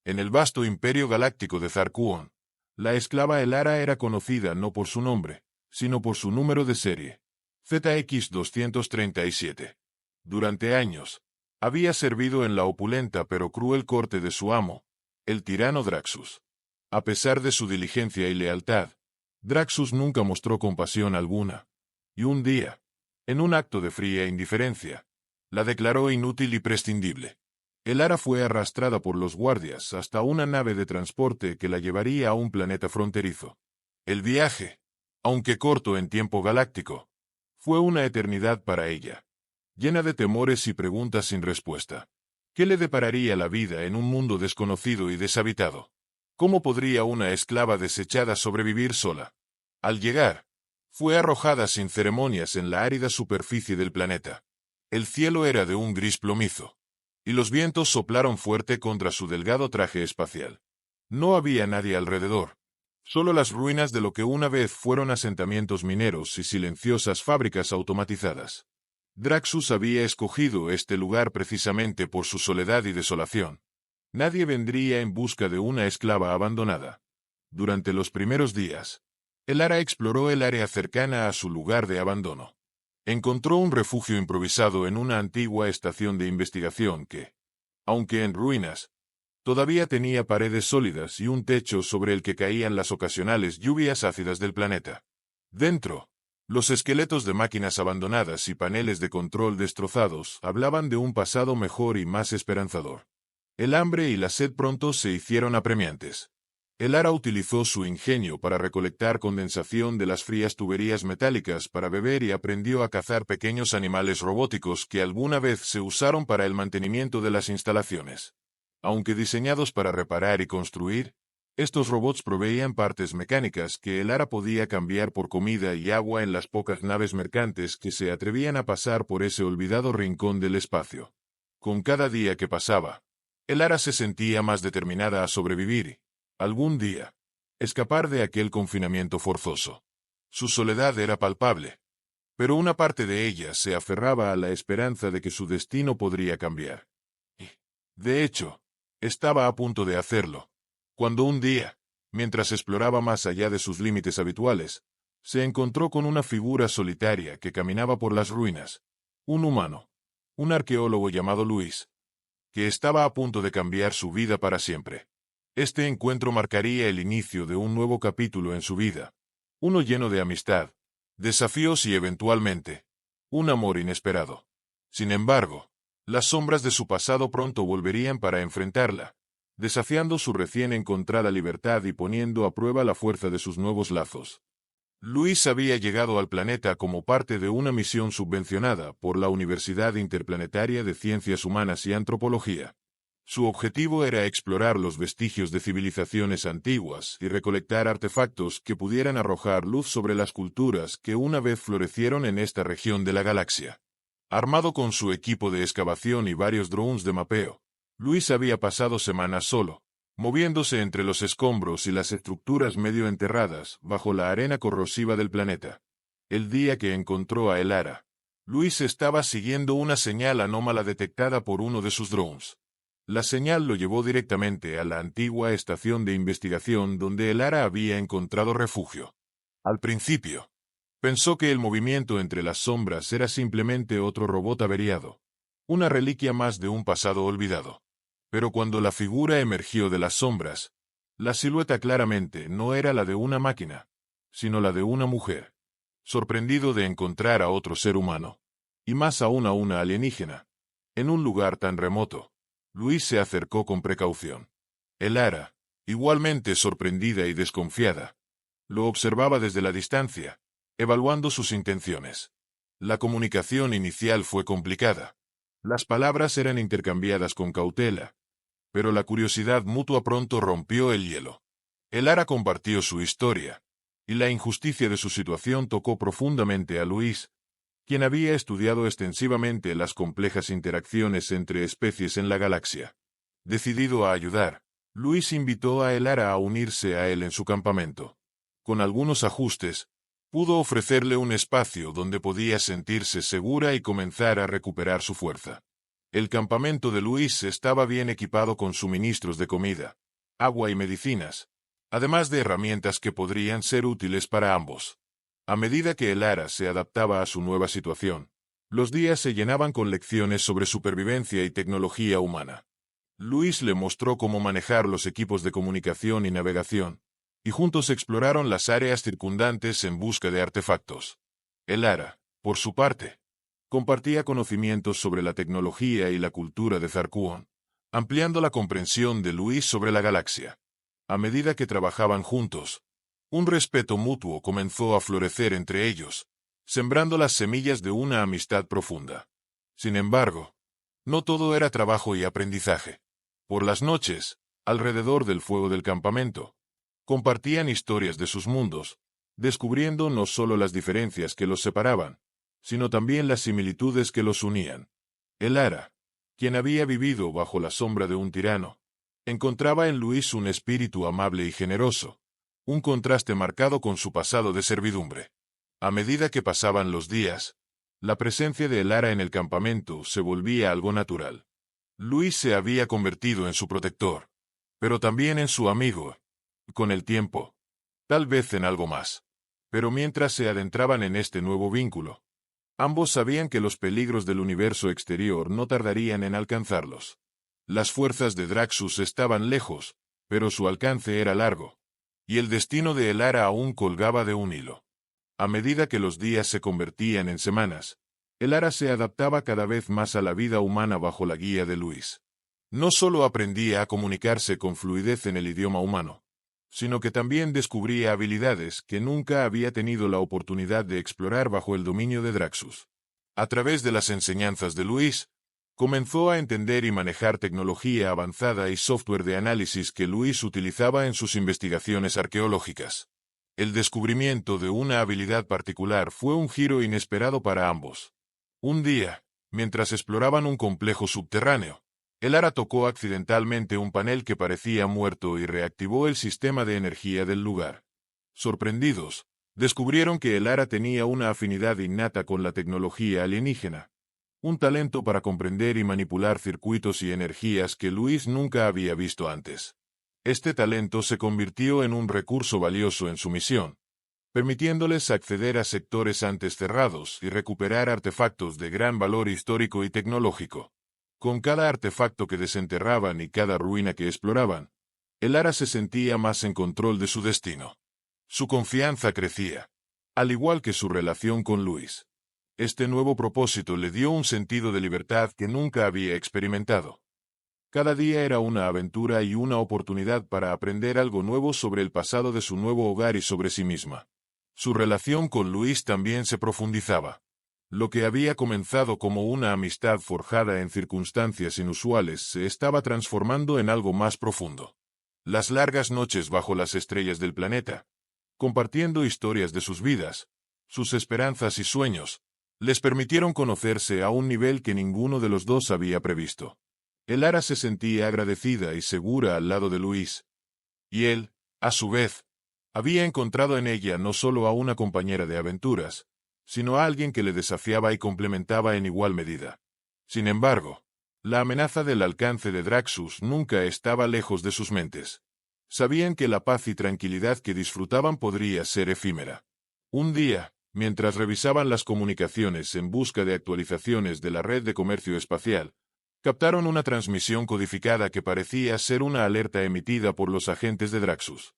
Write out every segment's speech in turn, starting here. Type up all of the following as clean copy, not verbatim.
En el vasto imperio galáctico de Zarkuon, la esclava Elara era conocida no por su nombre, sino por su número de serie, ZX-237. Durante años, había servido en la opulenta pero cruel corte de su amo, el tirano Draxus. A pesar de su diligencia y lealtad, Draxus nunca mostró compasión alguna, y un día, en un acto de fría indiferencia, la declaró inútil y prescindible. Elara fue arrastrada por los guardias hasta una nave de transporte que la llevaría a un planeta fronterizo. El viaje, aunque corto en tiempo galáctico, fue una eternidad para ella, llena de temores y preguntas sin respuesta. ¿Qué le depararía la vida en un mundo desconocido y deshabitado? ¿Cómo podría una esclava desechada sobrevivir sola? Al llegar, fue arrojada sin ceremonias en la árida superficie del planeta. El cielo era de un gris plomizo, y los vientos soplaron fuerte contra su delgado traje espacial. No había nadie alrededor, solo las ruinas de lo que una vez fueron asentamientos mineros y silenciosas fábricas automatizadas. Draxus había escogido este lugar precisamente por su soledad y desolación. Nadie vendría en busca de una esclava abandonada. Durante los primeros días, Elara exploró el área cercana a su lugar de abandono. Encontró un refugio improvisado en una antigua estación de investigación que, aunque en ruinas, todavía tenía paredes sólidas y un techo sobre el que caían las ocasionales lluvias ácidas del planeta. Dentro, los esqueletos de máquinas abandonadas y paneles de control destrozados hablaban de un pasado mejor y más esperanzador. El hambre y la sed pronto se hicieron apremiantes. Elara utilizó su ingenio para recolectar condensación de las frías tuberías metálicas para beber y aprendió a cazar pequeños animales robóticos que alguna vez se usaron para el mantenimiento de las instalaciones. Aunque diseñados para reparar y construir, estos robots proveían partes mecánicas que Elara podía cambiar por comida y agua en las pocas naves mercantes que se atrevían a pasar por ese olvidado rincón del espacio. Con cada día que pasaba, Elara se sentía más determinada a sobrevivir, algún día, escapar de aquel confinamiento forzoso. Su soledad era palpable, pero una parte de ella se aferraba a la esperanza de que su destino podría cambiar. Y, de hecho, estaba a punto de hacerlo, cuando un día, mientras exploraba más allá de sus límites habituales, se encontró con una figura solitaria que caminaba por las ruinas, un humano, un arqueólogo llamado Luis, que estaba a punto de cambiar su vida para siempre. Este encuentro marcaría el inicio de un nuevo capítulo en su vida, uno lleno de amistad, desafíos y eventualmente, un amor inesperado. Sin embargo, las sombras de su pasado pronto volverían para enfrentarla, desafiando su recién encontrada libertad y poniendo a prueba la fuerza de sus nuevos lazos. Luis había llegado al planeta como parte de una misión subvencionada por la Universidad Interplanetaria de Ciencias Humanas y Antropología. Su objetivo era explorar los vestigios de civilizaciones antiguas y recolectar artefactos que pudieran arrojar luz sobre las culturas que una vez florecieron en esta región de la galaxia. Armado con su equipo de excavación y varios drones de mapeo, Luis había pasado semanas solo, moviéndose entre los escombros y las estructuras medio enterradas bajo la arena corrosiva del planeta. El día que encontró a Elara, Luis estaba siguiendo una señal anómala detectada por uno de sus drones. La señal lo llevó directamente a la antigua estación de investigación donde Elara había encontrado refugio. Al principio, pensó que el movimiento entre las sombras era simplemente otro robot averiado, una reliquia más de un pasado olvidado. Pero cuando la figura emergió de las sombras, la silueta claramente no era la de una máquina, sino la de una mujer. Sorprendido de encontrar a otro ser humano, y más aún a una alienígena, en un lugar tan remoto, Luis se acercó con precaución. Elara, igualmente sorprendida y desconfiada, lo observaba desde la distancia, evaluando sus intenciones. La comunicación inicial fue complicada. Las palabras eran intercambiadas con cautela, pero la curiosidad mutua pronto rompió el hielo. Elara compartió su historia, y la injusticia de su situación tocó profundamente a Luis, quien había estudiado extensivamente las complejas interacciones entre especies en la galaxia. Decidido a ayudar, Luis invitó a Elara a unirse a él en su campamento. Con algunos ajustes, pudo ofrecerle un espacio donde podía sentirse segura y comenzar a recuperar su fuerza. El campamento de Luis estaba bien equipado con suministros de comida, agua y medicinas, además de herramientas que podrían ser útiles para ambos. A medida que el Ara se adaptaba a su nueva situación, los días se llenaban con lecciones sobre supervivencia y tecnología humana. Luis le mostró cómo manejar los equipos de comunicación y navegación, y juntos exploraron las áreas circundantes en busca de artefactos. El Ara, por su parte, compartía conocimientos sobre la tecnología y la cultura de Zarkuon, ampliando la comprensión de Luis sobre la galaxia. A medida que trabajaban juntos, un respeto mutuo comenzó a florecer entre ellos, sembrando las semillas de una amistad profunda. Sin embargo, no todo era trabajo y aprendizaje. Por las noches, alrededor del fuego del campamento, compartían historias de sus mundos, descubriendo no solo las diferencias que los separaban, sino también las similitudes que los unían. El Ara, quien había vivido bajo la sombra de un tirano, encontraba en Luis un espíritu amable y generoso, un contraste marcado con su pasado de servidumbre. A medida que pasaban los días, la presencia de El Ara en el campamento se volvía algo natural. Luis se había convertido en su protector, pero también en su amigo. Con el tiempo, tal vez en algo más. Pero mientras se adentraban en este nuevo vínculo, ambos sabían que los peligros del universo exterior no tardarían en alcanzarlos. Las fuerzas de Draxus estaban lejos, pero su alcance era largo, y el destino de El Ara aún colgaba de un hilo. A medida que los días se convertían en semanas, El Ara se adaptaba cada vez más a la vida humana bajo la guía de Luis. No solo aprendía a comunicarse con fluidez en el idioma humano, sino que también descubría habilidades que nunca había tenido la oportunidad de explorar bajo el dominio de Draxus. A través de las enseñanzas de Luis, comenzó a entender y manejar tecnología avanzada y software de análisis que Luis utilizaba en sus investigaciones arqueológicas. El descubrimiento de una habilidad particular fue un giro inesperado para ambos. Un día, mientras exploraban un complejo subterráneo, El Ara tocó accidentalmente un panel que parecía muerto y reactivó el sistema de energía del lugar. Sorprendidos, descubrieron que El Ara tenía una afinidad innata con la tecnología alienígena, un talento para comprender y manipular circuitos y energías que Luis nunca había visto antes. Este talento se convirtió en un recurso valioso en su misión, permitiéndoles acceder a sectores antes cerrados y recuperar artefactos de gran valor histórico y tecnológico. Con cada artefacto que desenterraban y cada ruina que exploraban, El Ara se sentía más en control de su destino. Su confianza crecía, al igual que su relación con Luis. Este nuevo propósito le dio un sentido de libertad que nunca había experimentado. Cada día era una aventura y una oportunidad para aprender algo nuevo sobre el pasado de su nuevo hogar y sobre sí misma. Su relación con Luis también se profundizaba. Lo que había comenzado como una amistad forjada en circunstancias inusuales se estaba transformando en algo más profundo. Las largas noches bajo las estrellas del planeta, compartiendo historias de sus vidas, sus esperanzas y sueños, les permitieron conocerse a un nivel que ninguno de los dos había previsto. El Ara se sentía agradecida y segura al lado de Luis, y él, a su vez, había encontrado en ella no solo a una compañera de aventuras, sino a alguien que le desafiaba y complementaba en igual medida. Sin embargo, la amenaza del alcance de Draxus nunca estaba lejos de sus mentes. Sabían que la paz y tranquilidad que disfrutaban podría ser efímera. Un día, mientras revisaban las comunicaciones en busca de actualizaciones de la red de comercio espacial, captaron una transmisión codificada que parecía ser una alerta emitida por los agentes de Draxus.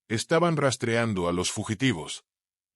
Estaban rastreando a los fugitivos,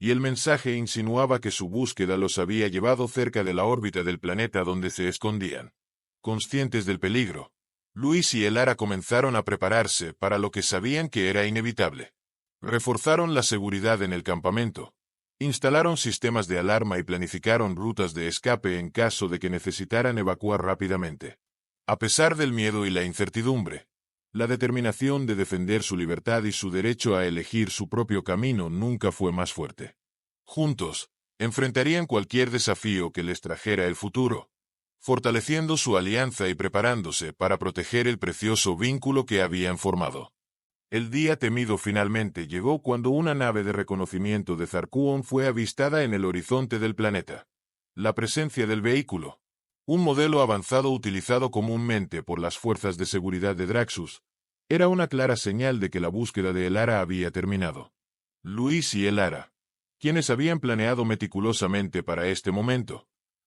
y el mensaje insinuaba que su búsqueda los había llevado cerca de la órbita del planeta donde se escondían. Conscientes del peligro, Luis y El Ara comenzaron a prepararse para lo que sabían que era inevitable. Reforzaron la seguridad en el campamento, instalaron sistemas de alarma y planificaron rutas de escape en caso de que necesitaran evacuar rápidamente. A pesar del miedo y la incertidumbre, la determinación de defender su libertad y su derecho a elegir su propio camino nunca fue más fuerte. Juntos, enfrentarían cualquier desafío que les trajera el futuro, fortaleciendo su alianza y preparándose para proteger el precioso vínculo que habían formado. El día temido finalmente llegó cuando una nave de reconocimiento de Zarkuon fue avistada en el horizonte del planeta. La presencia del vehículo, Un modelo avanzado utilizado comúnmente por las fuerzas de seguridad de Draxus, era una clara señal de que la búsqueda de Elara había terminado. Luis y Elara, quienes habían planeado meticulosamente para este momento,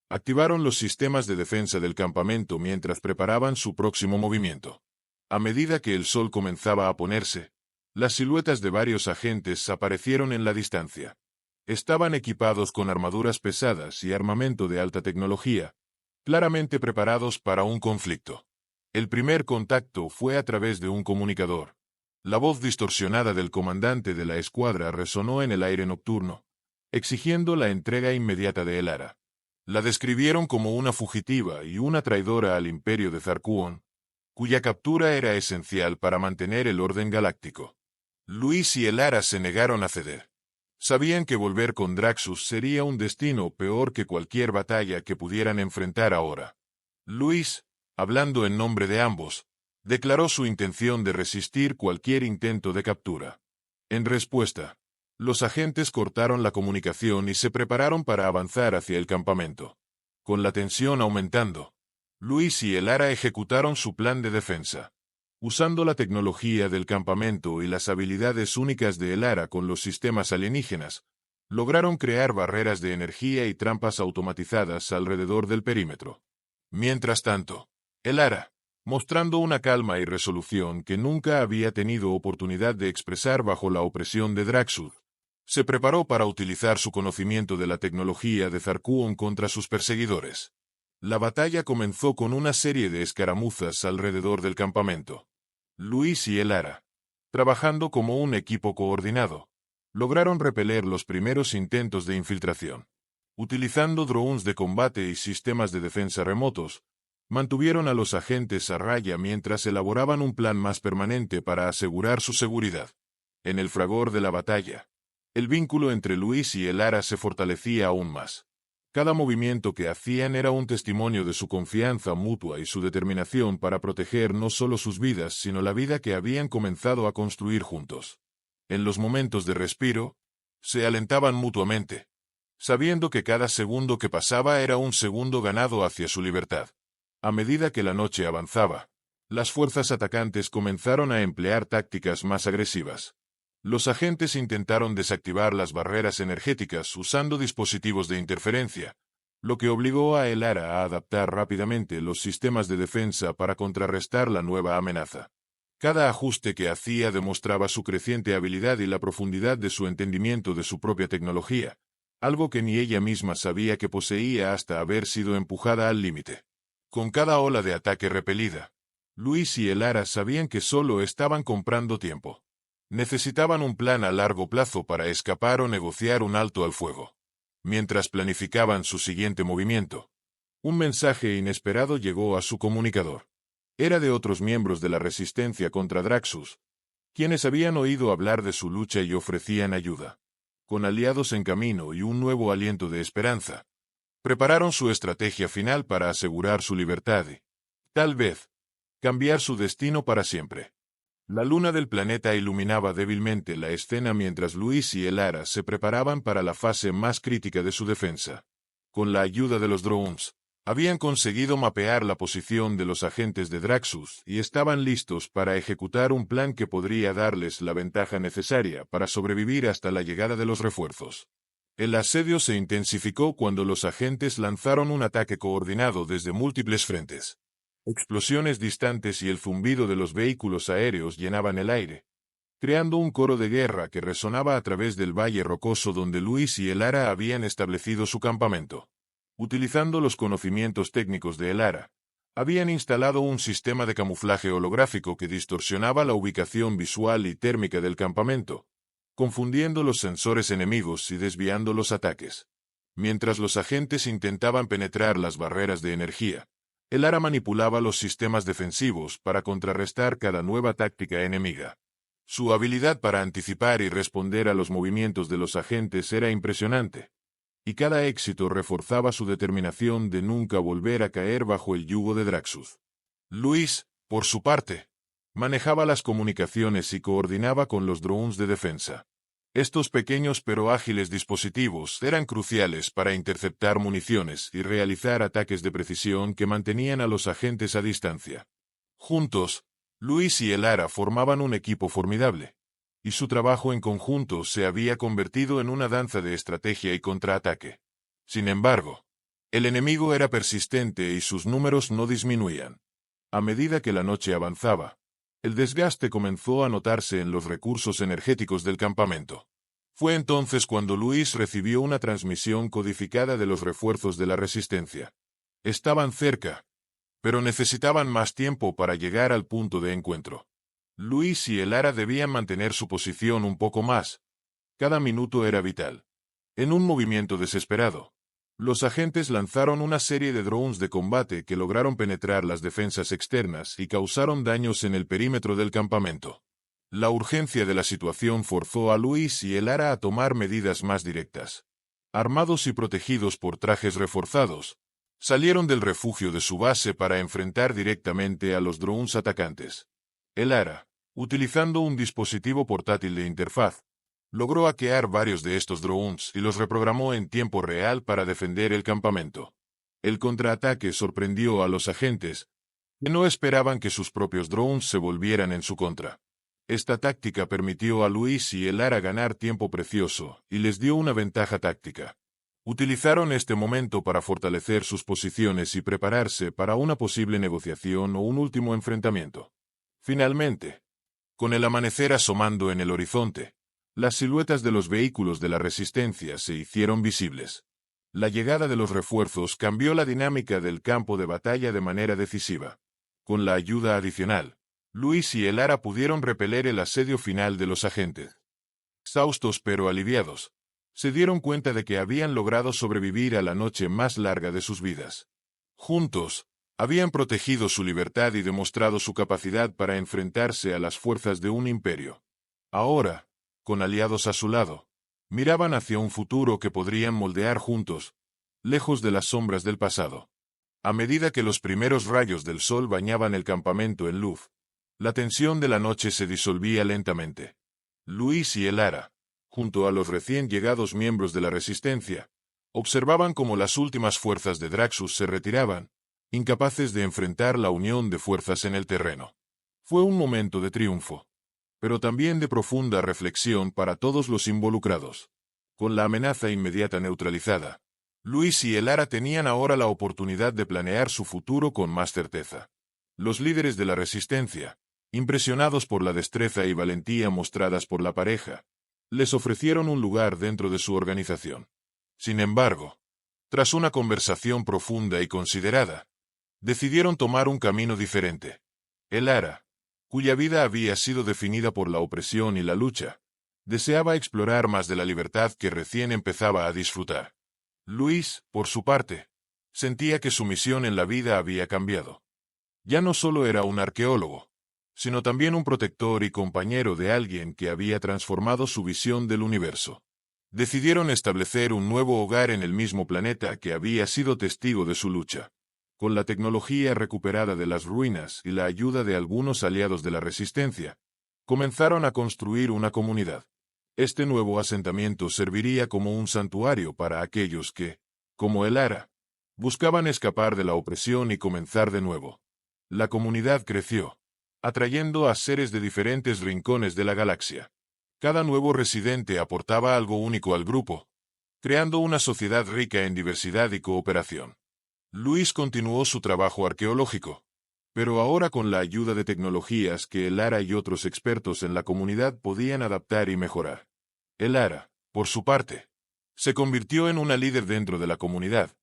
activaron los sistemas de defensa del campamento mientras preparaban su próximo movimiento. A medida que el sol comenzaba a ponerse, las siluetas de varios agentes aparecieron en la distancia. Estaban equipados con armaduras pesadas y armamento de alta tecnología, claramente preparados para un conflicto. El primer contacto fue a través de un comunicador. La voz distorsionada del comandante de la escuadra resonó en el aire nocturno, exigiendo la entrega inmediata de Elara. La describieron como una fugitiva y una traidora al imperio de Zarkuon, cuya captura era esencial para mantener el orden galáctico. Luis y Elara se negaron a ceder. Sabían que volver con Draxus sería un destino peor que cualquier batalla que pudieran enfrentar ahora. Luis, hablando en nombre de ambos, declaró su intención de resistir cualquier intento de captura. En respuesta, los agentes cortaron la comunicación y se prepararon para avanzar hacia el campamento. Con la tensión aumentando, Luis y Elara ejecutaron su plan de defensa. Usando la tecnología del campamento y las habilidades únicas de Elara con los sistemas alienígenas, lograron crear barreras de energía y trampas automatizadas alrededor del perímetro. Mientras tanto, Elara, mostrando una calma y resolución que nunca había tenido oportunidad de expresar bajo la opresión de Draxus, se preparó para utilizar su conocimiento de la tecnología de Zarkuon contra sus perseguidores. La batalla comenzó con una serie de escaramuzas alrededor del campamento. Luis y Elara, trabajando como un equipo coordinado, lograron repeler los primeros intentos de infiltración. Utilizando drones de combate y sistemas de defensa remotos, mantuvieron a los agentes a raya mientras elaboraban un plan más permanente para asegurar su seguridad. En el fragor de la batalla, el vínculo entre Luis y Elara se fortalecía aún más. Cada movimiento que hacían era un testimonio de su confianza mutua y su determinación para proteger no solo sus vidas, sino la vida que habían comenzado a construir juntos. En los momentos de respiro, se alentaban mutuamente, sabiendo que cada segundo que pasaba era un segundo ganado hacia su libertad. A medida que la noche avanzaba, las fuerzas atacantes comenzaron a emplear tácticas más agresivas. Los agentes intentaron desactivar las barreras energéticas usando dispositivos de interferencia, lo que obligó a Elara a adaptar rápidamente los sistemas de defensa para contrarrestar la nueva amenaza. Cada ajuste que hacía demostraba su creciente habilidad y la profundidad de su entendimiento de su propia tecnología, algo que ni ella misma sabía que poseía hasta haber sido empujada al límite. Con cada ola de ataque repelida, Luis y Elara sabían que solo estaban comprando tiempo. Necesitaban un plan a largo plazo para escapar o negociar un alto al fuego. Mientras planificaban su siguiente movimiento, un mensaje inesperado llegó a su comunicador. Era de otros miembros de la resistencia contra Draxus, quienes habían oído hablar de su lucha y ofrecían ayuda. Con aliados en camino y un nuevo aliento de esperanza, prepararon su estrategia final para asegurar su libertad y, tal vez, cambiar su destino para siempre. La luna del planeta iluminaba débilmente la escena mientras Luis y Elara se preparaban para la fase más crítica de su defensa. Con la ayuda de los drones, habían conseguido mapear la posición de los agentes de Draxus y estaban listos para ejecutar un plan que podría darles la ventaja necesaria para sobrevivir hasta la llegada de los refuerzos. El asedio se intensificó cuando los agentes lanzaron un ataque coordinado desde múltiples frentes. Explosiones distantes y el zumbido de los vehículos aéreos llenaban el aire, creando un coro de guerra que resonaba a través del valle rocoso donde Luis y Elara habían establecido su campamento. Utilizando los conocimientos técnicos de Elara, habían instalado un sistema de camuflaje holográfico que distorsionaba la ubicación visual y térmica del campamento, confundiendo los sensores enemigos y desviando los ataques. Mientras los agentes intentaban penetrar las barreras de energía, Elara manipulaba los sistemas defensivos para contrarrestar cada nueva táctica enemiga. Su habilidad para anticipar y responder a los movimientos de los agentes era impresionante, y cada éxito reforzaba su determinación de nunca volver a caer bajo el yugo de Draxus. Luis, por su parte, manejaba las comunicaciones y coordinaba con los drones de defensa. Estos pequeños pero ágiles dispositivos eran cruciales para interceptar municiones y realizar ataques de precisión que mantenían a los agentes a distancia. Juntos, Luis y Elara formaban un equipo formidable, y su trabajo en conjunto se había convertido en una danza de estrategia y contraataque. Sin embargo, el enemigo era persistente y sus números no disminuían. A medida que la noche avanzaba, el desgaste comenzó a notarse en los recursos energéticos del campamento. Fue entonces cuando Luis recibió una transmisión codificada de los refuerzos de la resistencia. Estaban cerca, pero necesitaban más tiempo para llegar al punto de encuentro. Luis y Elara debían mantener su posición un poco más. Cada minuto era vital. En un movimiento desesperado, los agentes lanzaron una serie de drones de combate que lograron penetrar las defensas externas y causaron daños en el perímetro del campamento. La urgencia de la situación forzó a Luis y Elara a tomar medidas más directas. Armados y protegidos por trajes reforzados, salieron del refugio de su base para enfrentar directamente a los drones atacantes. Elara, utilizando un dispositivo portátil de interfaz, logró hackear varios de estos drones y los reprogramó en tiempo real para defender el campamento. El contraataque sorprendió a los agentes, que no esperaban que sus propios drones se volvieran en su contra. Esta táctica permitió a Luis y Elara ganar tiempo precioso y les dio una ventaja táctica. Utilizaron este momento para fortalecer sus posiciones y prepararse para una posible negociación o un último enfrentamiento. Finalmente, con el amanecer asomando en el horizonte, las siluetas de los vehículos de la resistencia se hicieron visibles. La llegada de los refuerzos cambió la dinámica del campo de batalla de manera decisiva. Con la ayuda adicional, Luis y Elara pudieron repeler el asedio final de los agentes. Exhaustos pero aliviados, se dieron cuenta de que habían logrado sobrevivir a la noche más larga de sus vidas. Juntos, habían protegido su libertad y demostrado su capacidad para enfrentarse a las fuerzas de un imperio. Ahora, con aliados a su lado, miraban hacia un futuro que podrían moldear juntos, lejos de las sombras del pasado. A medida que los primeros rayos del sol bañaban el campamento en luz, la tensión de la noche se disolvía lentamente. Luis y Elara, junto a los recién llegados miembros de la Resistencia, observaban cómo las últimas fuerzas de Draxus se retiraban, incapaces de enfrentar la unión de fuerzas en el terreno. Fue un momento de triunfo, pero también de profunda reflexión para todos los involucrados. Con la amenaza inmediata neutralizada, Luis y Elara tenían ahora la oportunidad de planear su futuro con más certeza. Los líderes de la Resistencia, impresionados por la destreza y valentía mostradas por la pareja, les ofrecieron un lugar dentro de su organización. Sin embargo, tras una conversación profunda y considerada, decidieron tomar un camino diferente. Elara, cuya vida había sido definida por la opresión y la lucha, deseaba explorar más de la libertad que recién empezaba a disfrutar. Luis, por su parte, sentía que su misión en la vida había cambiado. Ya no solo era un arqueólogo, sino también un protector y compañero de alguien que había transformado su visión del universo. Decidieron establecer un nuevo hogar en el mismo planeta que había sido testigo de su lucha. Con la tecnología recuperada de las ruinas y la ayuda de algunos aliados de la Resistencia, comenzaron a construir una comunidad. Este nuevo asentamiento serviría como un santuario para aquellos que, como Elara, buscaban escapar de la opresión y comenzar de nuevo. La comunidad creció, atrayendo a seres de diferentes rincones de la galaxia. Cada nuevo residente aportaba algo único al grupo, creando una sociedad rica en diversidad y cooperación. Luis continuó su trabajo arqueológico, pero ahora con la ayuda de tecnologías que Elara y otros expertos en la comunidad podían adaptar y mejorar. Elara, por su parte, se convirtió en una líder dentro de la comunidad,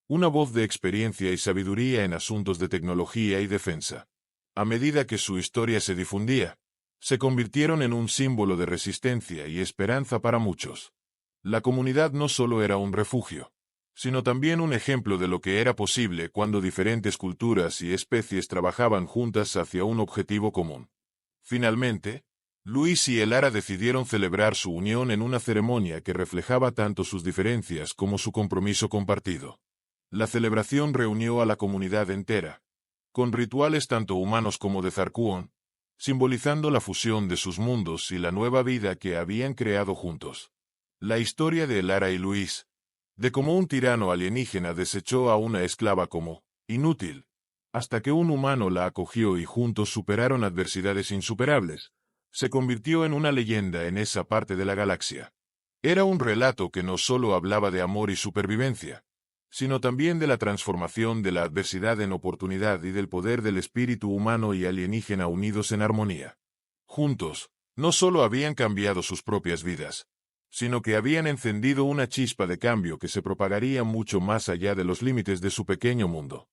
una voz de experiencia y sabiduría en asuntos de tecnología y defensa. A medida que su historia se difundía, se convirtieron en un símbolo de resistencia y esperanza para muchos. La comunidad no solo era un refugio, sino también un ejemplo de lo que era posible cuando diferentes culturas y especies trabajaban juntas hacia un objetivo común. Finalmente, Luis y Elara decidieron celebrar su unión en una ceremonia que reflejaba tanto sus diferencias como su compromiso compartido. La celebración reunió a la comunidad entera, con rituales tanto humanos como de Zarkuon, simbolizando la fusión de sus mundos y la nueva vida que habían creado juntos. La historia de Lara y Luis, de cómo un tirano alienígena desechó a una esclava como inútil, hasta que un humano la acogió y juntos superaron adversidades insuperables, se convirtió en una leyenda en esa parte de la galaxia. Era un relato que no solo hablaba de amor y supervivencia, sino también de la transformación de la adversidad en oportunidad y del poder del espíritu humano y alienígena unidos en armonía. Juntos, no solo habían cambiado sus propias vidas, sino que habían encendido una chispa de cambio que se propagaría mucho más allá de los límites de su pequeño mundo.